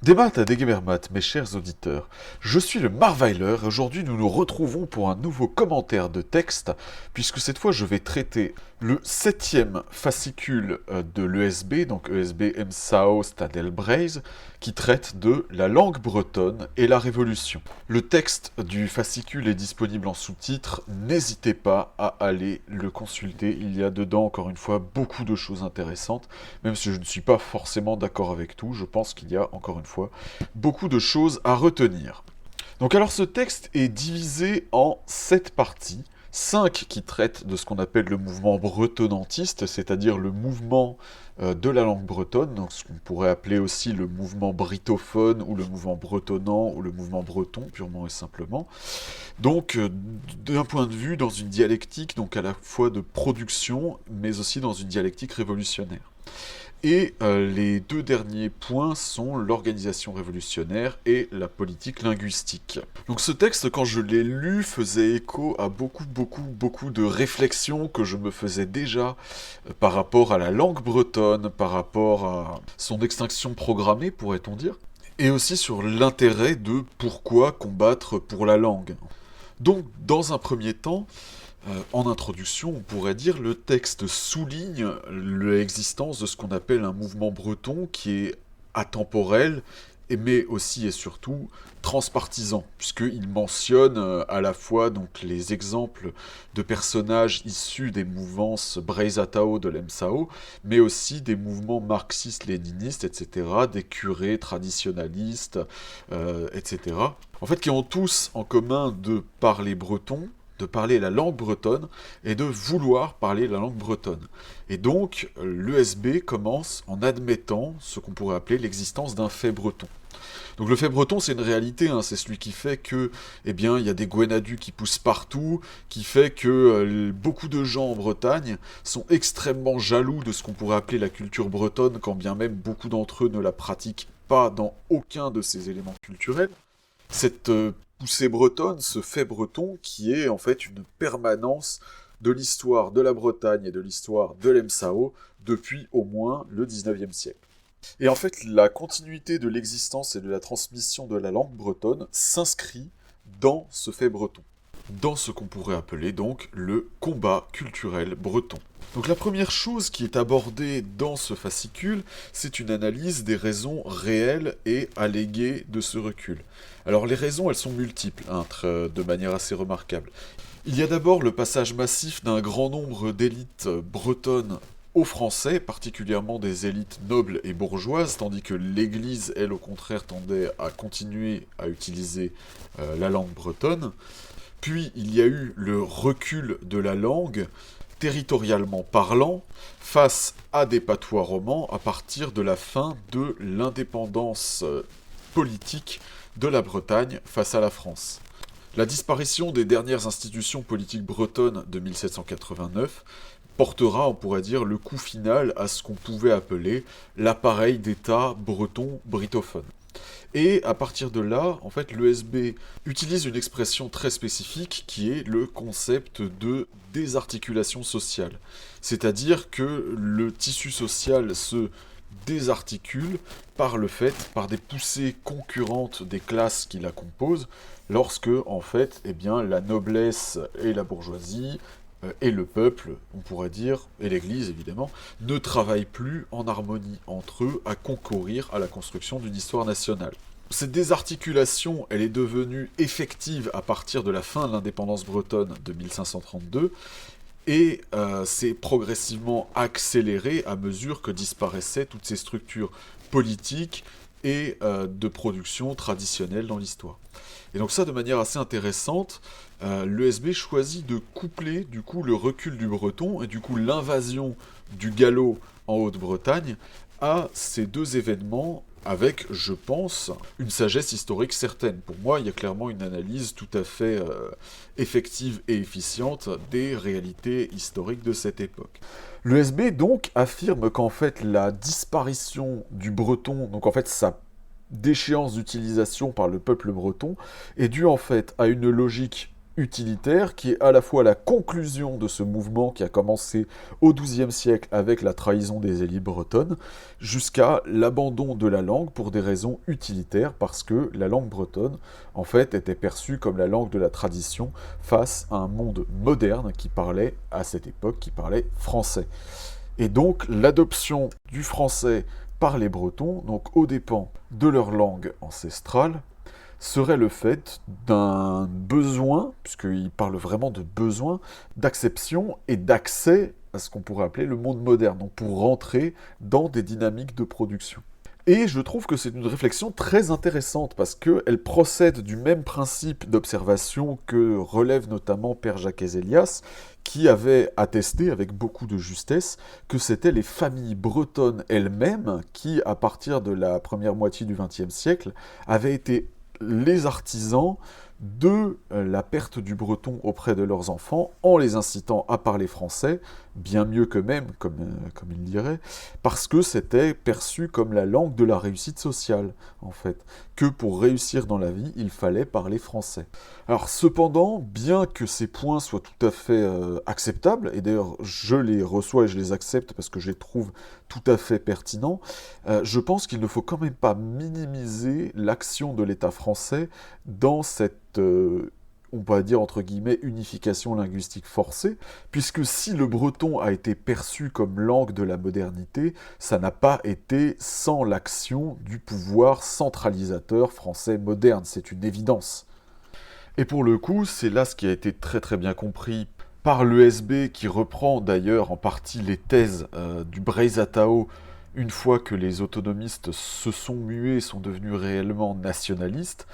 Débat à Degemermat, mes chers auditeurs. Je suis le Marveiler et aujourd'hui nous nous retrouvons pour un nouveau commentaire de texte, puisque cette fois je vais traiter le 7e fascicule de l'ESB, donc ESB MSAO Stadelbreise, qui traite de la langue bretonne et la Révolution. Le texte du fascicule est disponible en sous-titres, n'hésitez pas à aller le consulter, il y a dedans encore une fois beaucoup de choses intéressantes, même si je ne suis pas forcément d'accord avec tout, je pense qu'il y a encore une fois beaucoup de choses à retenir. Donc alors ce texte est divisé en 7 parties, 5 qui traitent de ce qu'on appelle le mouvement bretonnantiste, c'est-à-dire le mouvement de la langue bretonne, donc ce qu'on pourrait appeler aussi le mouvement britophone, ou le mouvement bretonnant, ou le mouvement breton, purement et simplement. Donc, d'un point de vue, dans une dialectique, donc à la fois de production, mais aussi dans une dialectique révolutionnaire. Et les deux derniers points sont l'organisation révolutionnaire et la politique linguistique. Donc ce texte, quand je l'ai lu, faisait écho à beaucoup de réflexions que je me faisais déjà par rapport à la langue bretonne, par rapport à son extinction programmée, pourrait-on dire, et aussi sur l'intérêt de pourquoi combattre pour la langue. Donc, dans un premier temps, en introduction, on pourrait dire le texte souligne l'existence de ce qu'on appelle un mouvement breton qui est atemporel, mais aussi et surtout transpartisan, puisqu'il mentionne à la fois donc, les exemples de personnages issus des mouvances Breizatao de l'MSAO, mais aussi des mouvements marxistes-léninistes, etc., des curés traditionalistes, etc., en fait, qui ont tous en commun de parler breton, de parler la langue bretonne et de vouloir parler la langue bretonne. Et donc, l'ESB commence en admettant ce qu'on pourrait appeler l'existence d'un fait breton. Donc le fait breton, c'est une réalité, hein, c'est celui qui fait que, eh bien, il y a des guenadus qui poussent partout, qui fait que beaucoup de gens en Bretagne sont extrêmement jaloux de ce qu'on pourrait appeler la culture bretonne, quand bien même beaucoup d'entre eux ne la pratiquent pas dans aucun de ces éléments culturels. Cette poussée bretonne, ce fait breton, qui est en fait une permanence de l'histoire de la Bretagne et de l'histoire de l'MSAO depuis au moins le 19e siècle. Et en fait, la continuité de l'existence et de la transmission de la langue bretonne s'inscrit dans ce fait breton, dans ce qu'on pourrait appeler donc le combat culturel breton. Donc la première chose qui est abordée dans ce fascicule, c'est une analyse des raisons réelles et alléguées de ce recul. Alors les raisons, elles sont multiples, hein, de manière assez remarquable. Il y a d'abord le passage massif d'un grand nombre d'élites bretonnes aux Français, particulièrement des élites nobles et bourgeoises, tandis que l'Église, elle, au contraire, tendait à continuer à utiliser la langue bretonne. Puis il y a eu le recul de la langue, territorialement parlant, face à des patois romans à partir de la fin de l'indépendance politique de la Bretagne face à la France. La disparition des dernières institutions politiques bretonnes de 1789 portera, on pourrait dire, le coup final à ce qu'on pouvait appeler l'appareil d'État breton britophone. Et à partir de là, en fait, l'ESB utilise une expression très spécifique qui est le concept de désarticulation sociale. C'est-à-dire que le tissu social se désarticule par des poussées concurrentes des classes qui la composent, lorsque, en fait, eh bien, la noblesse et la bourgeoisie et le peuple, on pourrait dire, et l'Église évidemment, ne travaillent plus en harmonie entre eux à concourir à la construction d'une histoire nationale. Cette désarticulation, elle est devenue effective à partir de la fin de l'indépendance bretonne de 1532, et s'est progressivement accélérée à mesure que disparaissaient toutes ces structures politiques et de production traditionnelle dans l'histoire. Et donc ça, de manière assez intéressante, l'ESB choisit de coupler du coup le recul du breton et du coup l'invasion du gallo en Haute-Bretagne à ces deux événements avec, je pense, une sagesse historique certaine. Pour moi, il y a clairement une analyse tout à fait effective et efficiente des réalités historiques de cette époque. L'ESB, donc, affirme qu'en fait, la disparition du breton, donc en fait, sa déchéance d'utilisation par le peuple breton, est due en fait à une logique utilitaire qui est à la fois la conclusion de ce mouvement qui a commencé au XIIe siècle avec la trahison des élites bretonnes, jusqu'à l'abandon de la langue pour des raisons utilitaires, parce que la langue bretonne, en fait, était perçue comme la langue de la tradition face à un monde moderne qui parlait, à cette époque, qui parlait français. Et donc, l'adoption du français par les Bretons, donc aux dépens de leur langue ancestrale, serait le fait d'un besoin, puisqu'il parle vraiment de besoin, d'acception et d'accès à ce qu'on pourrait appeler le monde moderne, donc pour rentrer dans des dynamiques de production. Et je trouve que c'est une réflexion très intéressante parce qu'elle procède du même principe d'observation que relève notamment Père Jacques Elias, qui avait attesté avec beaucoup de justesse que c'était les familles bretonnes elles-mêmes qui, à partir de la première moitié du XXe siècle, avaient été les artisans de la perte du breton auprès de leurs enfants en les incitant à parler français, bien mieux qu'eux-mêmes, comme il dirait, parce que c'était perçu comme la langue de la réussite sociale, en fait, que pour réussir dans la vie, il fallait parler français. Alors cependant, bien que ces points soient tout à fait acceptables, et d'ailleurs je les reçois et je les accepte parce que je les trouve tout à fait pertinents, je pense qu'il ne faut quand même pas minimiser l'action de l'État français dans cette on va dire entre guillemets unification linguistique forcée, puisque si le breton a été perçu comme langue de la modernité, ça n'a pas été sans l'action du pouvoir centralisateur français moderne, c'est une évidence. Et pour le coup, c'est là ce qui a été très très bien compris par l'ESB, qui reprend d'ailleurs en partie les thèses du Breizatao une fois que les autonomistes se sont mués et sont devenus réellement nationalistes,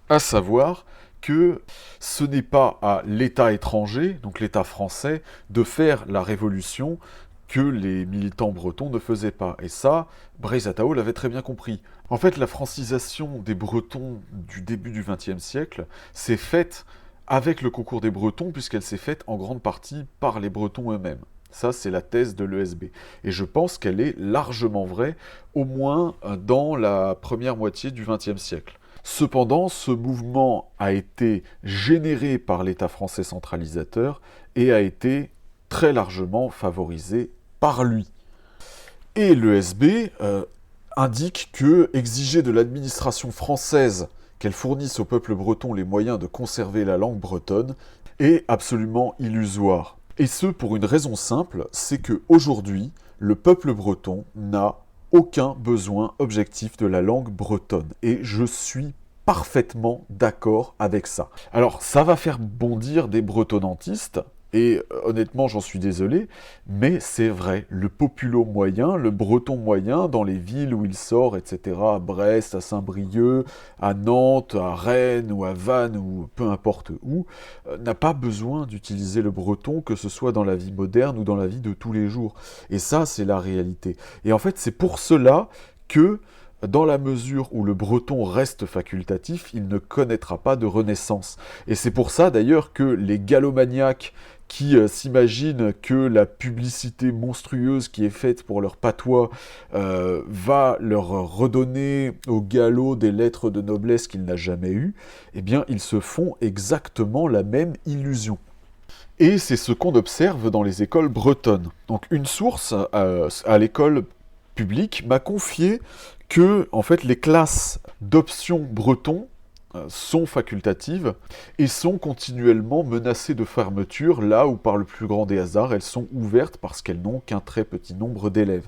à savoir que ce n'est pas à l'État étranger, donc l'État français, de faire la révolution que les militants bretons ne faisaient pas. Et ça, Breizatao l'avait très bien compris. En fait, la francisation des Bretons du début du XXe siècle s'est faite avec le concours des Bretons, puisqu'elle s'est faite en grande partie par les Bretons eux-mêmes. Ça, c'est la thèse de l'ESB. Et je pense qu'elle est largement vraie, au moins dans la première moitié du XXe siècle. Cependant, ce mouvement a été généré par l'État français centralisateur et a été très largement favorisé par lui. Et l'ESB indique que exiger de l'administration française qu'elle fournisse au peuple breton les moyens de conserver la langue bretonne est absolument illusoire. Et ce, pour une raison simple, c'est qu'aujourd'hui, le peuple breton n'a aucun besoin objectif de la langue bretonne. Et je suis parfaitement d'accord avec ça. Alors, ça va faire bondir des bretonnantistes, et honnêtement, j'en suis désolé, mais c'est vrai, le populo moyen, le breton moyen, dans les villes où il sort, etc., à Brest, à Saint-Brieuc, à Nantes, à Rennes ou à Vannes, ou peu importe où, n'a pas besoin d'utiliser le breton, que ce soit dans la vie moderne ou dans la vie de tous les jours. Et ça, c'est la réalité. Et en fait, c'est pour cela que, dans la mesure où le breton reste facultatif, il ne connaîtra pas de renaissance. Et c'est pour ça d'ailleurs que les gallomaniaques qui s'imaginent que la publicité monstrueuse qui est faite pour leur patois va leur redonner au galop des lettres de noblesse qu'il n'a jamais eues, eh bien ils se font exactement la même illusion. Et c'est ce qu'on observe dans les écoles bretonnes. Donc une source à l'école publique m'a confié que en fait, les classes d'option breton sont facultatives et sont continuellement menacées de fermeture là où par le plus grand des hasards elles sont ouvertes parce qu'elles n'ont qu'un très petit nombre d'élèves.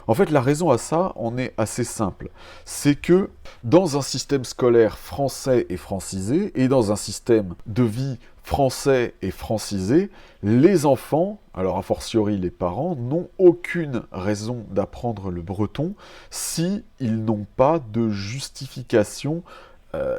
En fait, la raison à ça en est assez simple. C'est que dans un système scolaire français et francisé, et dans un système de vie français et francisé, les enfants, alors a fortiori les parents, n'ont aucune raison d'apprendre le breton si ils n'ont pas de justification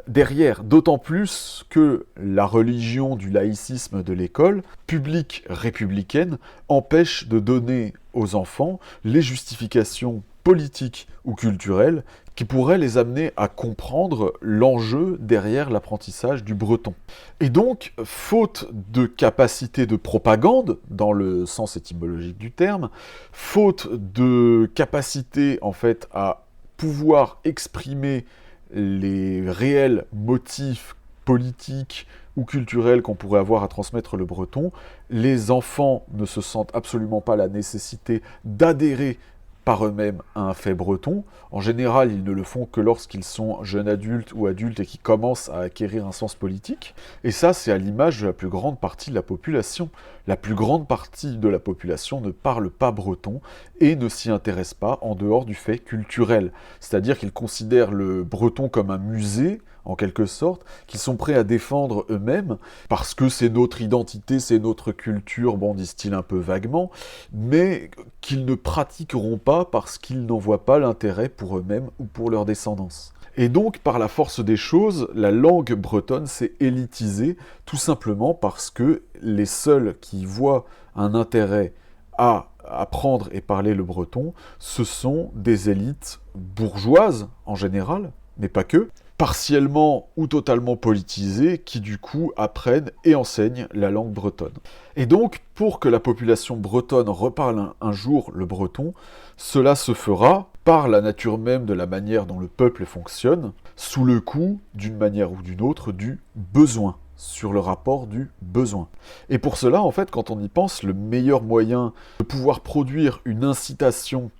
derrière, d'autant plus que la religion du laïcisme de l'école, publique républicaine, empêche de donner aux enfants les justifications politiques ou culturelles qui pourraient les amener à comprendre l'enjeu derrière l'apprentissage du breton. Et donc, faute de capacité de propagande, dans le sens étymologique du terme, faute de capacité en fait à pouvoir exprimer les réels motifs politiques ou culturels qu'on pourrait avoir à transmettre le breton, les enfants ne se sentent absolument pas la nécessité d'adhérer par eux-mêmes à un fait breton. En général, ils ne le font que lorsqu'ils sont jeunes adultes ou adultes et qui commencent à acquérir un sens politique. Et ça, c'est à l'image de la plus grande partie de la population. La plus grande partie de la population ne parle pas breton et ne s'y intéresse pas en dehors du fait culturel. C'est-à-dire qu'ils considèrent le breton comme un musée, en quelque sorte, qu'ils sont prêts à défendre eux-mêmes, parce que c'est notre identité, c'est notre culture, bon, disent-ils un peu vaguement, mais qu'ils ne pratiqueront pas parce qu'ils n'en voient pas l'intérêt pour eux-mêmes ou pour leur descendance. Et donc, par la force des choses, la langue bretonne s'est élitisée, tout simplement parce que les seuls qui voient un intérêt à apprendre et parler le breton, ce sont des élites bourgeoises, en général, mais pas que, partiellement ou totalement politisés, qui du coup apprennent et enseignent la langue bretonne. Et donc, pour que la population bretonne reparle un jour le breton, cela se fera par la nature même de la manière dont le peuple fonctionne, sous le coup, d'une manière ou d'une autre, du besoin, sur le rapport du besoin. Et pour cela, en fait, quand on y pense, le meilleur moyen de pouvoir produire une incitation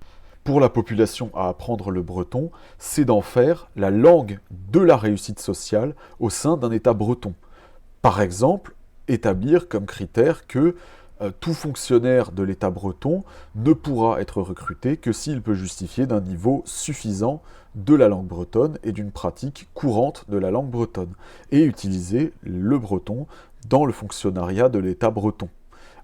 pour la population à apprendre le breton, c'est d'en faire la langue de la réussite sociale au sein d'un État breton. Par exemple, établir comme critère que tout fonctionnaire de l'État breton ne pourra être recruté que s'il peut justifier d'un niveau suffisant de la langue bretonne et d'une pratique courante de la langue bretonne, et utiliser le breton dans le fonctionnariat de l'État breton.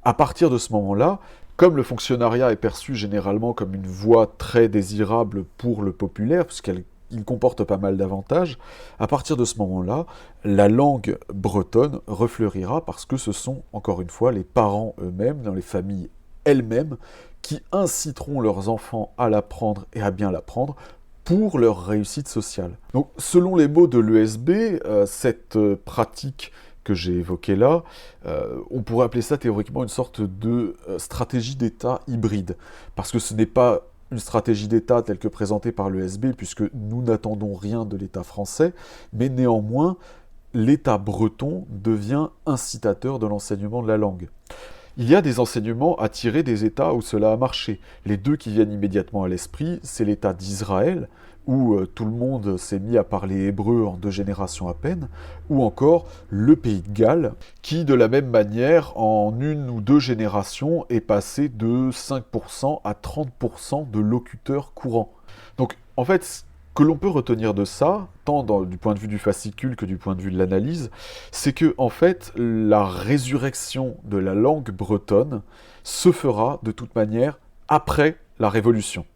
À partir de ce moment-là, comme le fonctionnariat est perçu généralement comme une voie très désirable pour le populaire, puisqu'il comporte pas mal d'avantages, à partir de ce moment-là, la langue bretonne refleurira parce que ce sont, encore une fois, les parents eux-mêmes, dans les familles elles-mêmes, qui inciteront leurs enfants à l'apprendre et à bien l'apprendre pour leur réussite sociale. Donc, selon les mots de l'ESB, cette pratique que j'ai évoqué là, on pourrait appeler ça théoriquement une sorte de stratégie d'État hybride. Parce que ce n'est pas une stratégie d'État telle que présentée par l'ESB, puisque nous n'attendons rien de l'État français, mais néanmoins, l'État breton devient incitateur de l'enseignement de la langue. Il y a des enseignements à tirer des États où cela a marché. Les deux qui viennent immédiatement à l'esprit, c'est l'État d'Israël, où tout le monde s'est mis à parler hébreu en 2 générations à peine, ou encore le Pays de Galles, qui de la même manière, en 1 ou 2 générations, est passé de 5% à 30% de locuteurs courants. Donc, en fait, ce que l'on peut retenir de ça, tant du point de vue du fascicule que du point de vue de l'analyse, c'est que, en fait, la résurrection de la langue bretonne se fera de toute manière après la Révolution.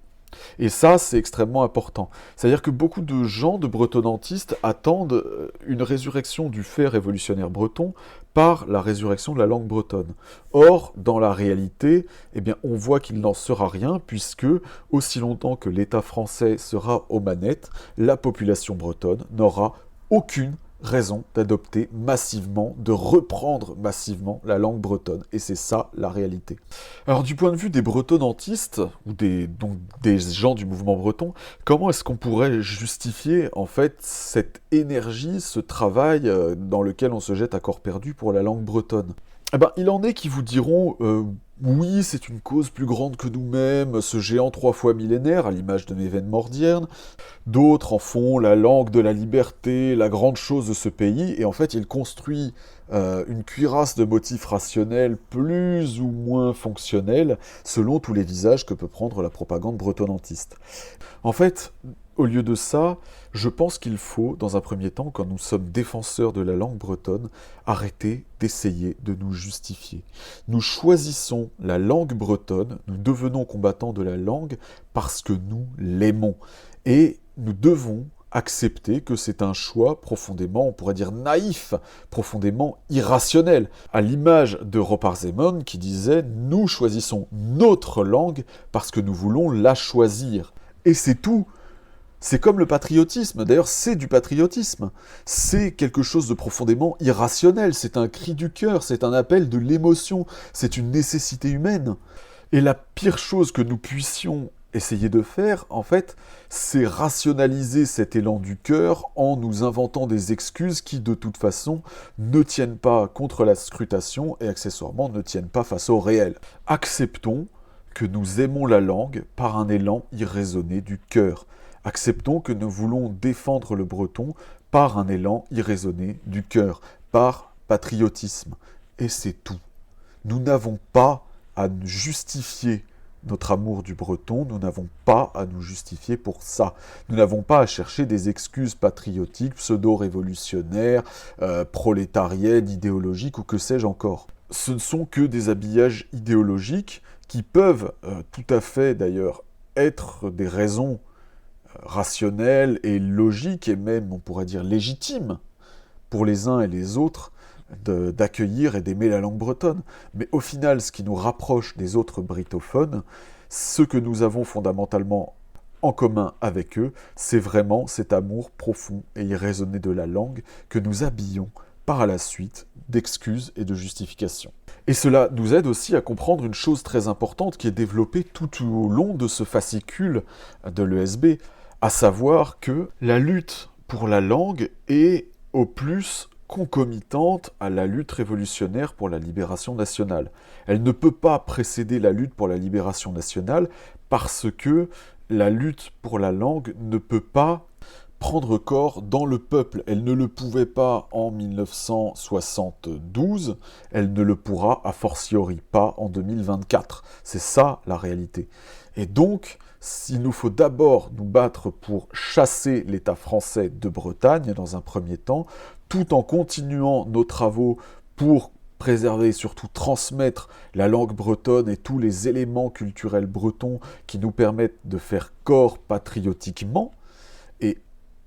Et ça, c'est extrêmement important. C'est-à-dire que beaucoup de gens, de bretonnantistes, attendent une résurrection du fait révolutionnaire breton par la résurrection de la langue bretonne. Or, dans la réalité, eh bien, on voit qu'il n'en sera rien, puisque, aussi longtemps que l'État français sera aux manettes, la population bretonne n'aura aucune raison d'adopter massivement, de reprendre massivement la langue bretonne. Et c'est ça la réalité. Alors du point de vue des bretonnantistes, ou donc des gens du mouvement breton, comment est-ce qu'on pourrait justifier en fait cette énergie, ce travail dans lequel on se jette à corps perdu pour la langue bretonne ? Eh ben, il en est qui vous diront Oui, c'est une cause plus grande que nous-mêmes, ce géant 3 fois millénaire, à l'image de mes veines mordiennes. D'autres en font la langue de la liberté, la grande chose de ce pays, et en fait, il construit une cuirasse de motifs rationnels plus ou moins fonctionnels, selon tous les visages que peut prendre la propagande bretonnantiste. En fait, au lieu de ça, je pense qu'il faut, dans un premier temps, quand nous sommes défenseurs de la langue bretonne, arrêter d'essayer de nous justifier. Nous choisissons la langue bretonne, nous devenons combattants de la langue parce que nous l'aimons. Et nous devons accepter que c'est un choix profondément, on pourrait dire naïf, profondément irrationnel. À l'image de Ropar Zemon qui disait « Nous choisissons notre langue parce que nous voulons la choisir ». Et c'est tout. C'est comme le patriotisme, d'ailleurs c'est du patriotisme. C'est quelque chose de profondément irrationnel, c'est un cri du cœur, c'est un appel de l'émotion, c'est une nécessité humaine. Et la pire chose que nous puissions essayer de faire, en fait, c'est rationaliser cet élan du cœur en nous inventant des excuses qui, de toute façon, ne tiennent pas contre la scrutation et accessoirement ne tiennent pas face au réel. Acceptons que nous aimons la langue par un élan irraisonné du cœur. Acceptons que nous voulons défendre le breton par un élan irraisonné du cœur, par patriotisme. Et c'est tout. Nous n'avons pas à nous justifier notre amour du breton, nous n'avons pas à nous justifier pour ça. Nous n'avons pas à chercher des excuses patriotiques, pseudo-révolutionnaires, prolétariennes, idéologiques ou que sais-je encore. Ce ne sont que des habillages idéologiques qui peuvent tout à fait d'ailleurs être des raisons rationnelles et logiques et même on pourrait dire légitimes pour les uns et les autres d'accueillir et d'aimer la langue bretonne. Mais au final, ce qui nous rapproche des autres brittophones, ce que nous avons fondamentalement en commun avec eux, c'est vraiment cet amour profond et irraisonné de la langue que nous habillons par la suite d'excuses et de justifications. Et cela nous aide aussi à comprendre une chose très importante qui est développée tout au long de ce fascicule de l'ESB, à savoir que la lutte pour la langue est au plus concomitante à la lutte révolutionnaire pour la libération nationale. Elle ne peut pas précéder la lutte pour la libération nationale parce que la lutte pour la langue ne peut pas prendre corps dans le peuple. Elle ne le pouvait pas en 1972, elle ne le pourra a fortiori pas en 2024. C'est ça la réalité. Et donc, il nous faut d'abord nous battre pour chasser l'État français de Bretagne dans un premier temps, tout en continuant nos travaux pour préserver et surtout transmettre la langue bretonne et tous les éléments culturels bretons qui nous permettent de faire corps patriotiquement. Et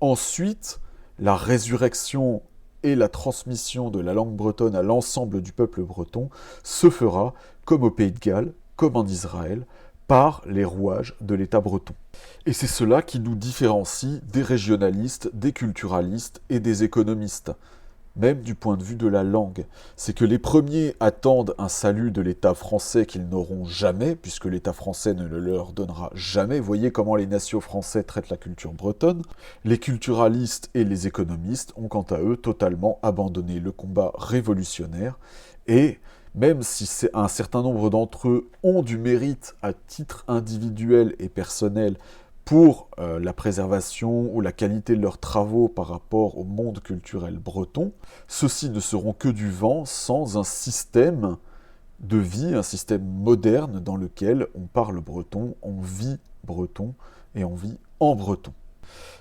ensuite, la résurrection et la transmission de la langue bretonne à l'ensemble du peuple breton se fera, comme au Pays de Galles, comme en Israël, par les rouages de l'État breton. Et c'est cela qui nous différencie des régionalistes, des culturalistes et des économistes, même du point de vue de la langue. C'est que les premiers attendent un salut de l'État français qu'ils n'auront jamais, puisque l'État français ne le leur donnera jamais. Voyez comment les nationaux français traitent la culture bretonne. Les culturalistes et les économistes ont quant à eux totalement abandonné le combat révolutionnaire et même si un certain nombre d'entre eux ont du mérite à titre individuel et personnel pour la préservation ou la qualité de leurs travaux par rapport au monde culturel breton, ceux-ci ne seront que du vent sans un système de vie, un système moderne dans lequel on parle breton, on vit breton et on vit en breton.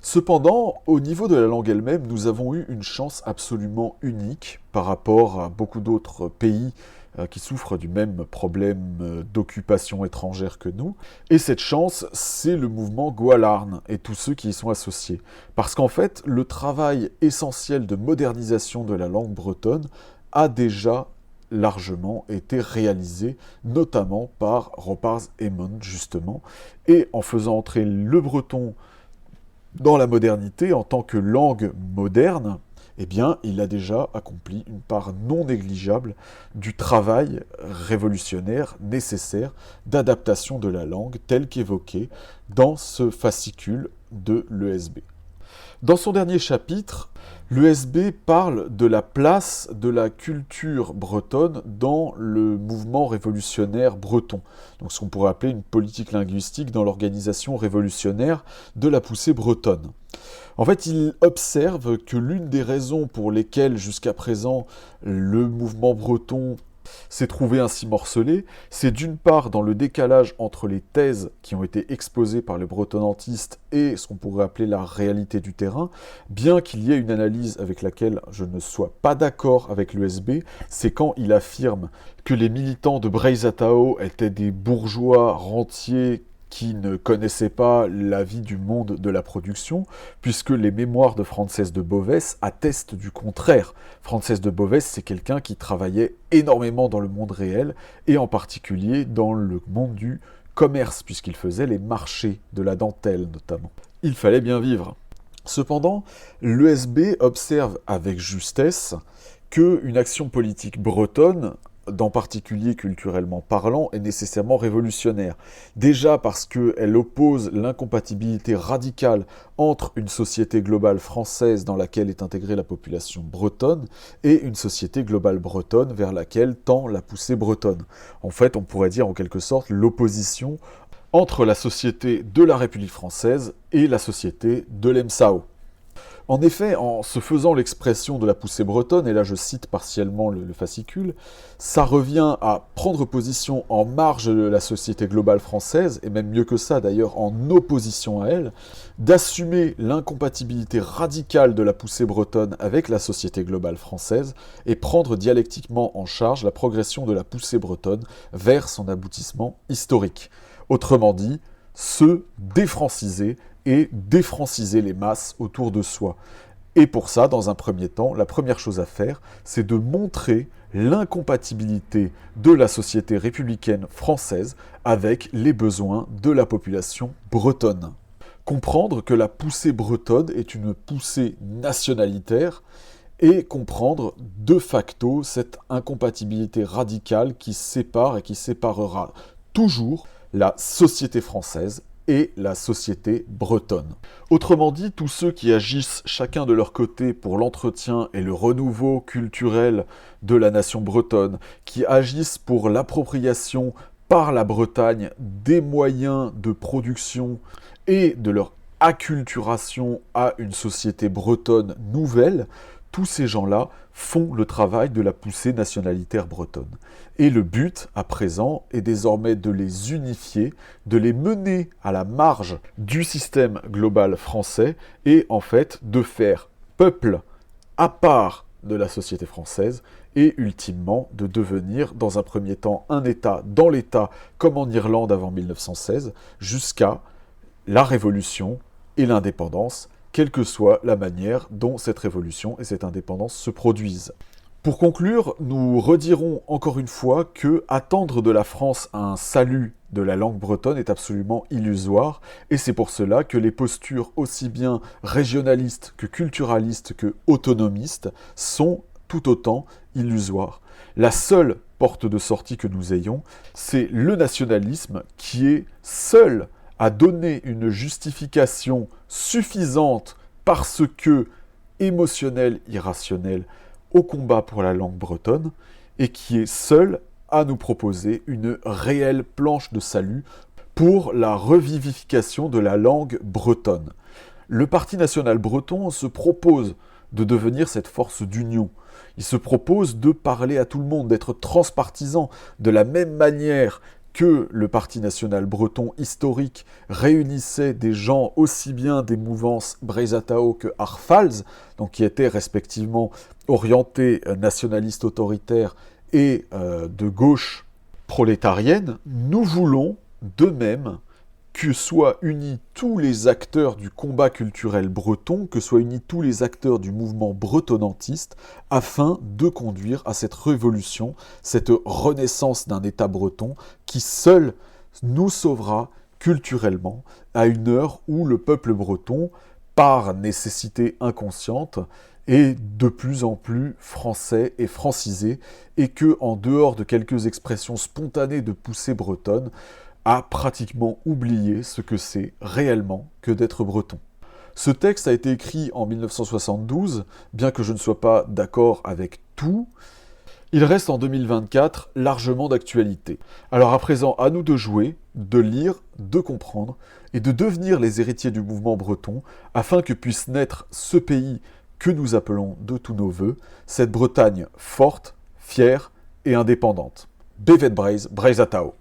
Cependant, au niveau de la langue elle-même, nous avons eu une chance absolument unique par rapport à beaucoup d'autres pays qui souffrent du même problème d'occupation étrangère que nous. Et cette chance, c'est le mouvement Gwalarn et tous ceux qui y sont associés. Parce qu'en fait, le travail essentiel de modernisation de la langue bretonne a déjà largement été réalisé, notamment par Ropar Zemon, justement, et en faisant entrer le breton dans la modernité en tant que langue moderne, eh bien, il a déjà accompli une part non négligeable du travail révolutionnaire nécessaire d'adaptation de la langue tel qu'évoqué dans ce fascicule de l'ESB. Dans son dernier chapitre, l'ESB parle de la place de la culture bretonne dans le mouvement révolutionnaire breton. Donc ce qu'on pourrait appeler une politique linguistique dans l'organisation révolutionnaire de la poussée bretonne. En fait, il observe que l'une des raisons pour lesquelles jusqu'à présent le mouvement breton s'est trouvé ainsi morcelé, c'est d'une part dans le décalage entre les thèses qui ont été exposées par les bretonantistes et ce qu'on pourrait appeler la réalité du terrain, bien qu'il y ait une analyse avec laquelle je ne sois pas d'accord avec l'ESB, c'est quand il affirme que les militants de Breizatao étaient des bourgeois rentiers qui ne connaissaient pas la vie du monde de la production, puisque les mémoires de Frances de Bovès attestent du contraire. Frances de Bovès, c'est quelqu'un qui travaillait énormément dans le monde réel, et en particulier dans le monde du commerce, puisqu'il faisait les marchés de la dentelle notamment. Il fallait bien vivre. Cependant, l'ESB observe avec justesse qu'une action politique bretonne, d'en particulier culturellement parlant, est nécessairement révolutionnaire. Déjà parce qu'elle oppose l'incompatibilité radicale entre une société globale française dans laquelle est intégrée la population bretonne et une société globale bretonne vers laquelle tend la poussée bretonne. En fait, on pourrait dire en quelque sorte l'opposition entre la société de la République française et la société de l'EMSAO. En effet, en se faisant l'expression de la poussée bretonne, et là je cite partiellement le fascicule, ça revient à prendre position en marge de la société globale française, et même mieux que ça d'ailleurs en opposition à elle, d'assumer l'incompatibilité radicale de la poussée bretonne avec la société globale française, et prendre dialectiquement en charge la progression de la poussée bretonne vers son aboutissement historique. Autrement dit, se défranciser et défranciser les masses autour de soi. Et pour ça, dans un premier temps, la première chose à faire, c'est de montrer l'incompatibilité de la société républicaine française avec les besoins de la population bretonne. Comprendre que la poussée bretonne est une poussée nationalitaire et comprendre de facto cette incompatibilité radicale qui sépare et qui séparera toujours la société française et la société bretonne. Autrement dit, tous ceux qui agissent chacun de leur côté pour l'entretien et le renouveau culturel de la nation bretonne, qui agissent pour l'appropriation par la Bretagne des moyens de production et de leur acculturation à une société bretonne nouvelle, tous ces gens-là font le travail de la poussée nationalitaire bretonne. Et le but, à présent, est désormais de les unifier, de les mener à la marge du système global français et en fait de faire peuple à part de la société française et ultimement de devenir dans un premier temps un État dans l'État comme en Irlande avant 1916 jusqu'à la Révolution et l'indépendance, quelle que soit la manière dont cette révolution et cette indépendance se produisent. Pour conclure, nous redirons encore une fois que attendre de la France un salut de la langue bretonne est absolument illusoire, et c'est pour cela que les postures aussi bien régionalistes que culturalistes que autonomistes sont tout autant illusoires. La seule porte de sortie que nous ayons, c'est le nationalisme qui est seul à donner une justification suffisante parce que émotionnelle, irrationnelle, au combat pour la langue bretonne, et qui est seul à nous proposer une réelle planche de salut pour la revivification de la langue bretonne. Le Parti national breton se propose de devenir cette force d'union. Il se propose de parler à tout le monde, d'être transpartisan, de la même manière que le Parti national breton historique réunissait des gens aussi bien des mouvances Breizatao que Arfals, donc qui étaient respectivement orientés nationalistes autoritaires et de gauche prolétarienne, nous voulons de même que soient unis tous les acteurs du combat culturel breton, que soient unis tous les acteurs du mouvement bretonantiste, afin de conduire à cette révolution, cette renaissance d'un État breton qui seul nous sauvera culturellement à une heure où le peuple breton, par nécessité inconsciente, est de plus en plus français et francisé, et que, en dehors de quelques expressions spontanées de poussée bretonne, a pratiquement oublié ce que c'est réellement que d'être breton. Ce texte a été écrit en 1972, bien que je ne sois pas d'accord avec tout, il reste en 2024 largement d'actualité. Alors à présent, à nous de jouer, de lire, de comprendre et de devenir les héritiers du mouvement breton afin que puisse naître ce pays que nous appelons de tous nos voeux, cette Bretagne forte, fière et indépendante. Bevet Breiz, Breiz Atao.